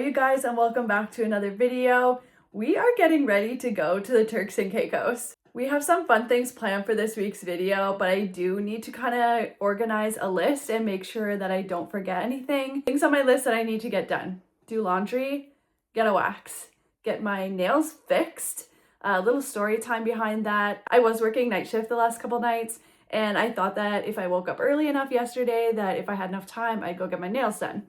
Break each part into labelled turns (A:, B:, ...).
A: you guys, and welcome back to another video. We are getting ready to go to the Turks and Caicos. We have some fun things planned for this week's video, but I do need to kind of organize a list and make sure that I don't forget anything. Things on my list that I need to get done: do laundry, get a wax, get my nails fixed. A little story time behind that. I was working night shift the last couple nights, and I thought that if I woke up early enough yesterday that if I had enough time, I'd go get my nails done.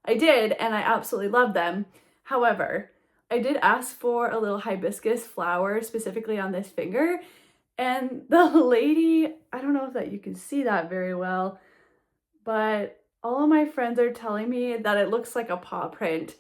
A: I did, and I absolutely love them. However, I did ask for a little hibiscus flower specifically on this finger, and the lady, I don't know if that you can see that very well, but all of my friends are telling me that it looks like a paw print.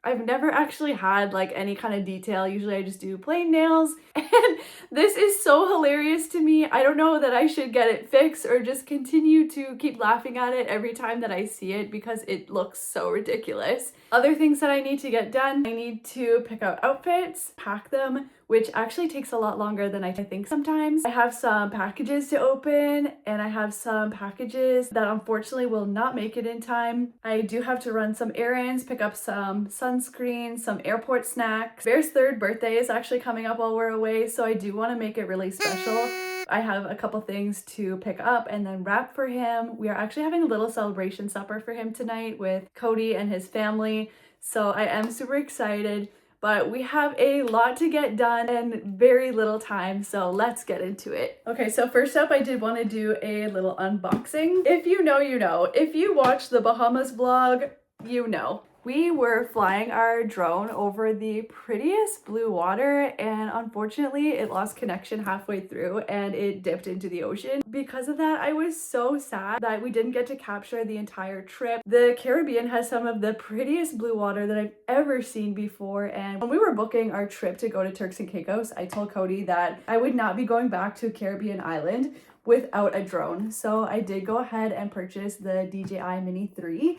A: I've never actually had like any kind of detail. Usually I just do plain nails, and this is so hilarious to me. I don't know that I should get it fixed or just continue to keep laughing at it every time that I see it because it looks so ridiculous. Other things that I need to get done: I need to pick out outfits, pack them, which actually takes a lot longer than I think sometimes. I have some packages to open, and I have some packages that unfortunately will not make it in time. I do have to run some errands, pick up some sunscreen, some airport snacks. Bear's third birthday is actually coming up while we're away, so I do want to make it really special. I have a couple things to pick up and then wrap for him. We are actually having a little celebration supper for him tonight with Cody and his family, so I am super excited. But we have a lot to get done and very little time, so let's get into it. Okay, so first up, I did want to do a little unboxing. If you know, you know. If you watch the Bahamas vlog, you know. We were flying our drone over the prettiest blue water, and unfortunately it lost connection halfway through and it dipped into the ocean. Because of that, I was so sad that we didn't get to capture the entire trip. The Caribbean has some of the prettiest blue water that I've ever seen before, and when we were booking our trip to go to Turks and Caicos, I told Cody that I would not be going back to a Caribbean island without a drone. So I did go ahead and purchase the DJI Mini 3.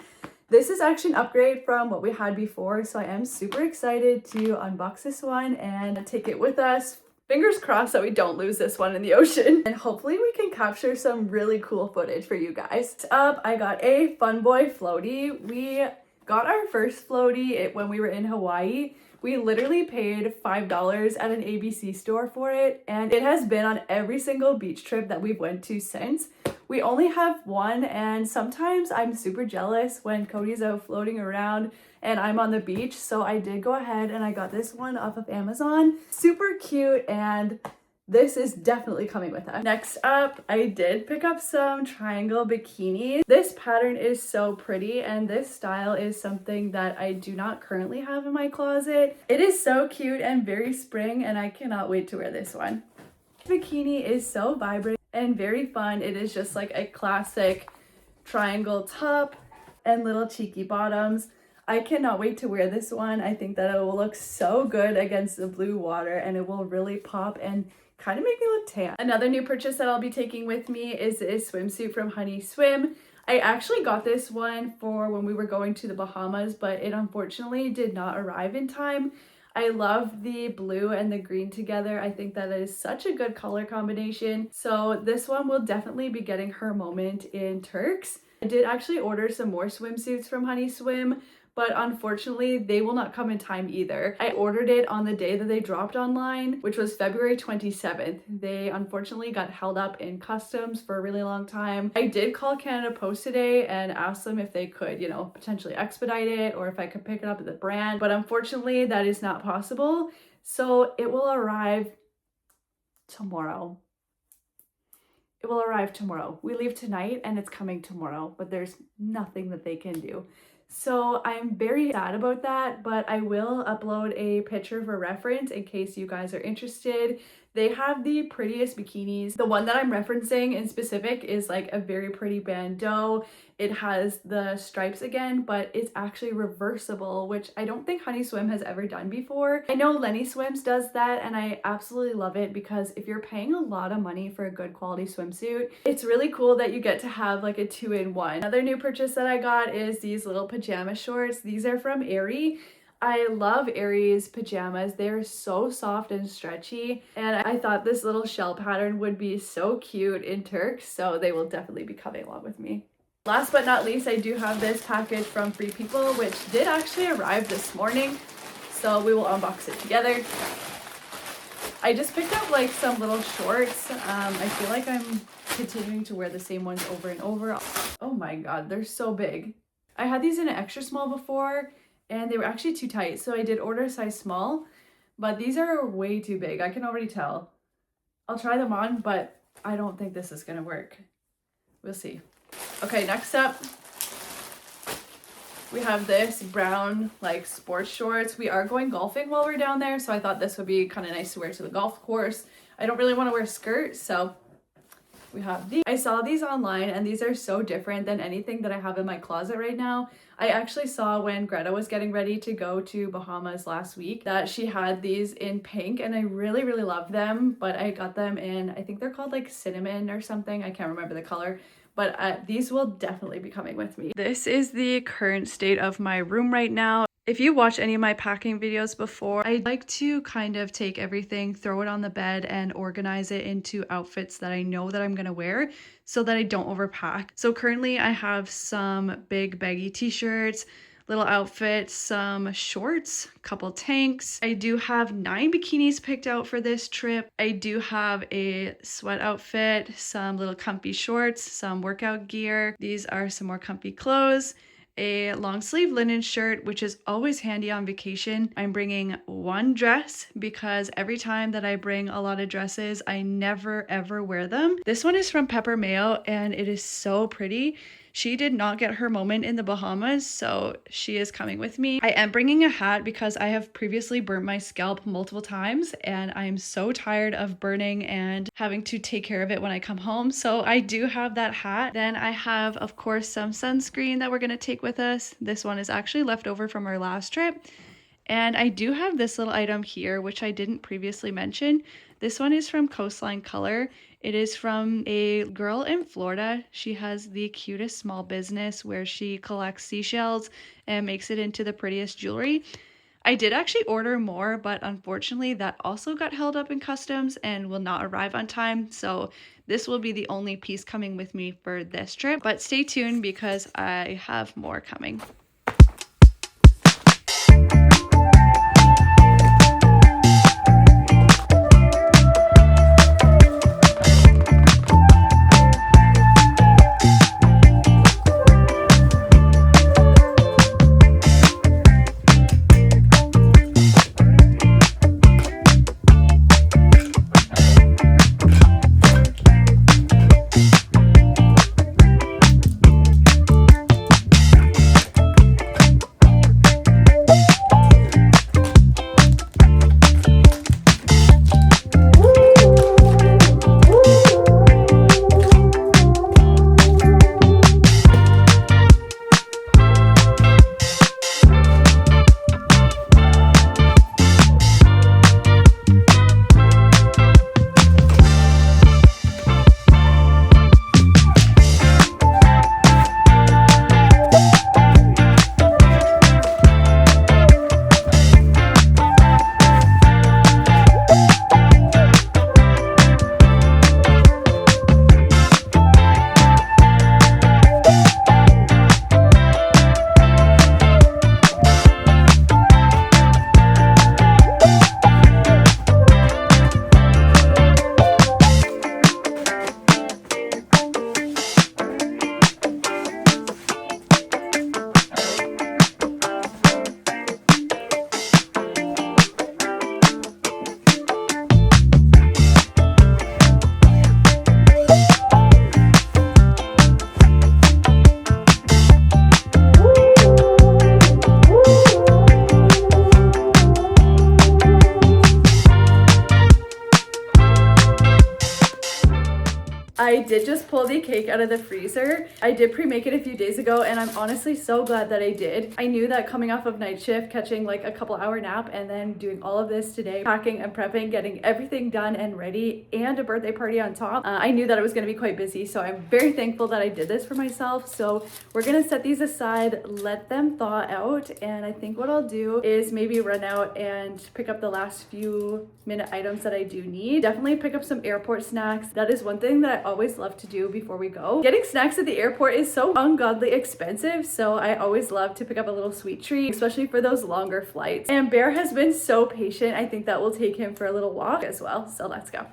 A: This is actually an upgrade from what we had before, so I am super excited to unbox this one and take it with us. Fingers crossed that we don't lose this one in the ocean, and hopefully we can capture some really cool footage for you guys. Next up, I got a Fun Boy floaty. We got our first floaty when we were in Hawaii. We literally paid $5 at an ABC store for it, and it has been on every single beach trip that we've went to since. We only have one, and sometimes I'm super jealous when Cody's out floating around and I'm on the beach, so I did go ahead and I got this one off of Amazon. Super cute, and this is definitely coming with us. Next up, I did pick up some triangle bikinis. This pattern is so pretty, and this style is something that I do not currently have in my closet. It is so cute and very spring, and I cannot wait to wear this one. This bikini is so vibrant and very fun. It is just like a classic triangle top and little cheeky bottoms. I cannot wait to wear this one. I think that it will look so good against the blue water, and it will really pop and kind of make me look tan. Another new purchase that I'll be taking with me is a swimsuit from Honey Swim. I actually got this one for when we were going to the Bahamas, but it unfortunately did not arrive in time. I love the blue and the green together. I think that is such a good color combination. So this one will definitely be getting her moment in Turks. I did actually order some more swimsuits from Honey Swim, but unfortunately they will not come in time either. I ordered it on the day that they dropped online, which was February 27th. They unfortunately got held up in customs for a really long time. I did call Canada Post today and ask them if they could, potentially expedite it or if I could pick it up at the brand, but unfortunately that is not possible. So it will arrive tomorrow. It will arrive tomorrow. We leave tonight and it's coming tomorrow, but there's nothing that they can do. So I'm very sad about that, but I will upload a picture for reference in case you guys are interested. They have the prettiest bikinis. The one that I'm referencing in specific is like a very pretty bandeau. It has the stripes again, but it's actually reversible, which I don't think Honey Swim has ever done before. I know Lenny Swims does that, and I absolutely love it because if you're paying a lot of money for a good quality swimsuit, it's really cool that you get to have like a 2-in-1. Another new purchase that I got is these little pajama shorts. These are from Aerie. I love Aerie's pajamas. They're so soft and stretchy, and I thought this little shell pattern would be so cute in Turks, so they will definitely be coming along with me. Last but not least, I do have this package from Free People, which did actually arrive this morning. So we will unbox it together. I just picked up like some little shorts. I feel like I'm continuing to wear the same ones over and over. Oh my god, they're so big. I had these in an extra small before and they were actually too tight. So I did order a size small, but these are way too big. I can already tell. I'll try them on, but I don't think this is gonna work. We'll see. Okay, next up, we have this brown like sports shorts. We are going golfing while we're down there, so I thought this would be kind of nice to wear to the golf course. I don't really want to wear skirts, so we have these. I saw these online and these are so different than anything that I have in my closet right now. I actually saw when Greta was getting ready to go to Bahamas last week that she had these in pink and I really, really love them, but I got them in, I think they're called like cinnamon or something. I can't remember the color. But these will definitely be coming with me. This is the current state of my room right now. If you watch any of my packing videos before, I like to kind of take everything, throw it on the bed and organize it into outfits that I know that I'm gonna wear so that I don't overpack. So currently I have some big baggy t-shirts, little outfits, some shorts, couple tanks. I do have 9 bikinis picked out for this trip. I do have a sweat outfit, some little comfy shorts, some workout gear. These are some more comfy clothes. A long sleeve linen shirt, which is always handy on vacation. I'm bringing one dress because every time that I bring a lot of dresses, I never ever wear them. This one is from Pepper Mayo and it is so pretty. She did not get her moment in the Bahamas, so she is coming with me. I am bringing a hat because I have previously burnt my scalp multiple times and I'm so tired of burning and having to take care of it when I come home. So I do have that hat. Then I have, of course, some sunscreen that we're gonna take with us. This one is actually left over from our last trip. And I do have this little item here, which I didn't previously mention. This one is from Coastline Color. It is from a girl in Florida. She has the cutest small business where she collects seashells and makes it into the prettiest jewelry. I did actually order more, but unfortunately that also got held up in customs and will not arrive on time. So this will be the only piece coming with me for this trip. But stay tuned because I have more coming. I did just pull the cake out of the freezer. I did pre-make it a few days ago and I'm honestly so glad that I did. I knew that coming off of night shift, catching like a couple hour nap and then doing all of this today, packing and prepping, getting everything done and ready and a birthday party on top, I knew that it was going to be quite busy. So I'm very thankful that I did this for myself. So we're going to set these aside, let them thaw out. And I think what I'll do is maybe run out and pick up the last few minute items that I do need. Definitely pick up some airport snacks. That is one thing that always love to do before we go. Getting snacks at the airport is so ungodly expensive, so I always love to pick up a little sweet treat, especially for those longer flights. And Bear has been so patient. I think that will take him for a little walk as well, so let's go.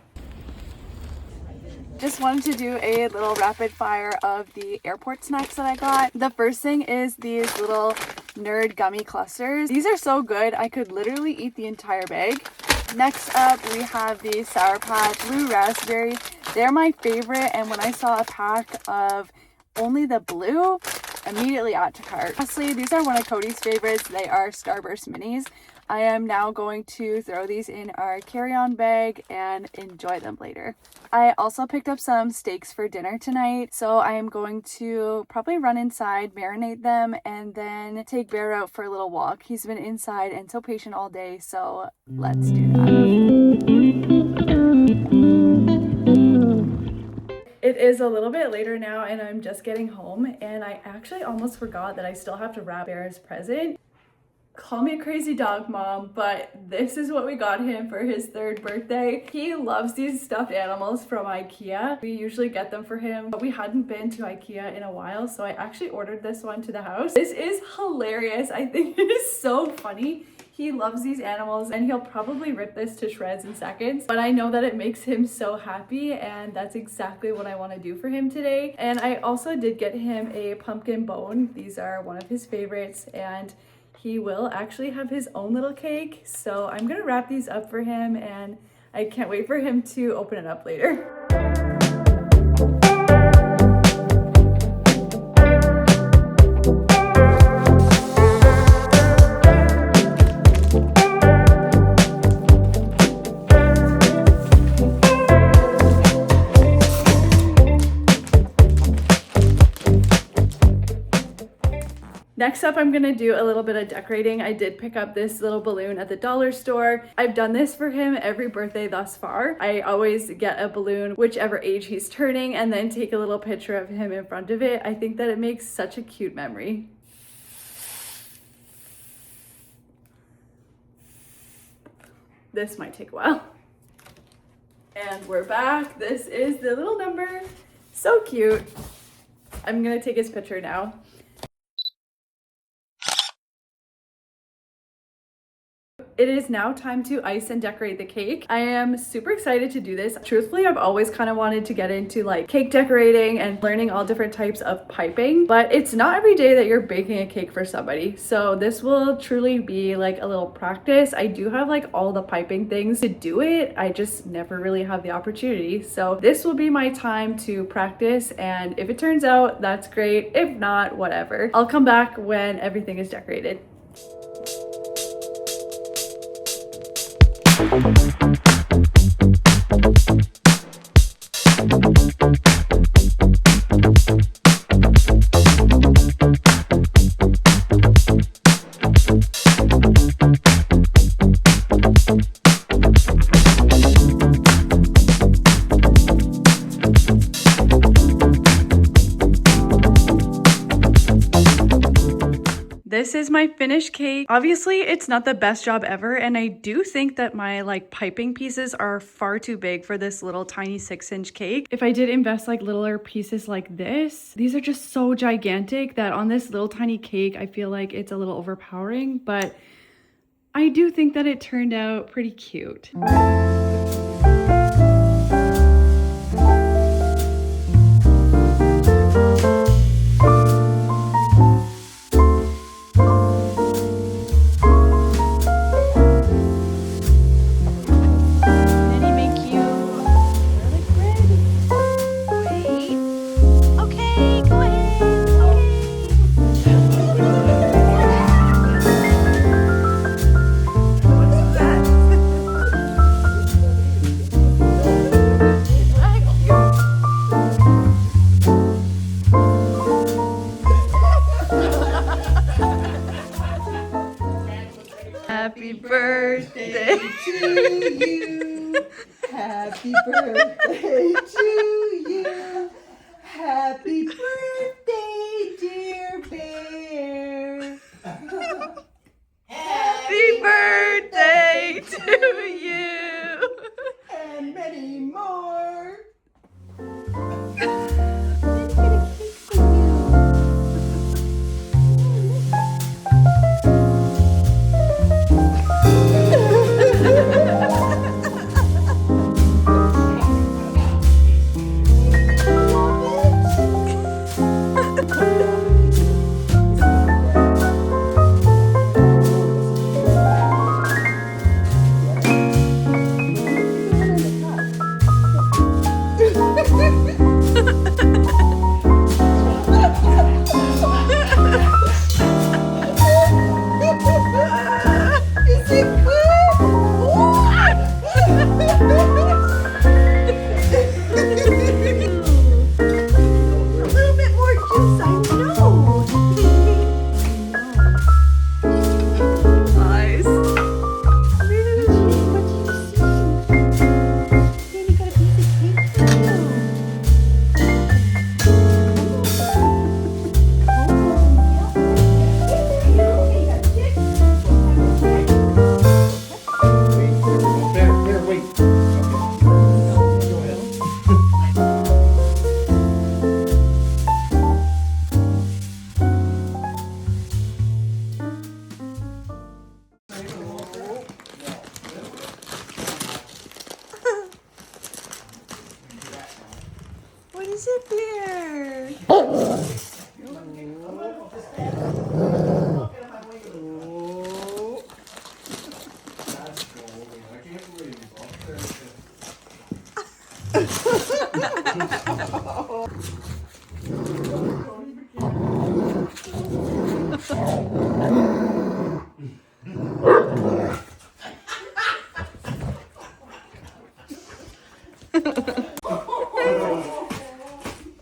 A: Just wanted to do a little rapid fire of the airport snacks that I got. The first thing is these little nerd gummy clusters. These are so good. I could literally eat the entire bag. Next up, we have the Sour Patch Blue Raspberry. They're my favorite, and when I saw a pack of only the blue, immediately add to cart. Lastly, these are one of Cody's favorites. They are Starburst Minis. I am now going to throw these in our carry-on bag and enjoy them later. I also picked up some steaks for dinner tonight, so I am going to probably run inside, marinate them, and then take Bear out for a little walk. He's been inside and so patient all day, so let's do that. It is a little bit later now and I'm just getting home, and I actually almost forgot that I still have to wrap Bear's present. Call me a crazy dog mom, but this is what we got him for his 3rd birthday. He loves these stuffed animals from IKEA. We usually get them for him, but we hadn't been to IKEA in a while, so I actually ordered this one to the house. This is hilarious. I think it is so funny. He loves these animals and he'll probably rip this to shreds in seconds, but I know that it makes him so happy, and that's exactly what I want to do for him today. And I also did get him a pumpkin bone. These are one of his favorites, and he will actually have his own little cake. So I'm gonna wrap these up for him, and I can't wait for him to open it up later. Next up, I'm gonna do a little bit of decorating. I did pick up this little balloon at the dollar store. I've done this for him every birthday thus far. I always get a balloon, whichever age he's turning, and then take a little picture of him in front of it. I think that it makes such a cute memory. This might take a while. And we're back. This is the little number. So cute. I'm gonna take his picture now. It is now time to ice and decorate the cake. I am super excited to do this. Truthfully, I've always kind of wanted to get into like cake decorating and learning all different types of piping, but it's not every day that you're baking a cake for somebody. So this will truly be like a little practice. I do have like all the piping things to do it. I just never really have the opportunity. So this will be my time to practice, and if it turns out, that's great. If not, whatever. I'll come back when everything is decorated. This is my finished cake. Obviously, it's not the best job ever, and I do think that my like piping pieces are far too big for this little tiny 6-inch cake. If I did invest like littler pieces like this, these are just so gigantic that on this little tiny cake, I feel like it's a little overpowering, but I do think that it turned out pretty cute. is it, Bear?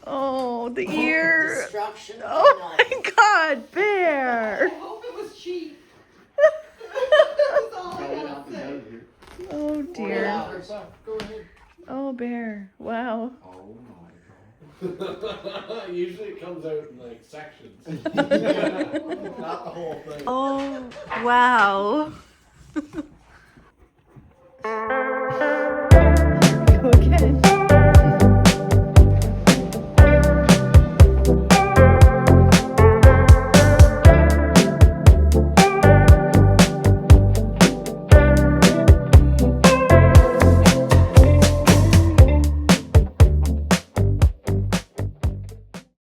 A: Oh, the ear.
B: Destruction.
A: Oh my God, Bear.
B: I hope it was cheap.
A: Oh dear.
B: $40.
C: Go ahead.
A: Oh, Bear. Wow.
C: Oh my god. Usually it comes out in like sections. Not the whole thing.
A: Oh, wow.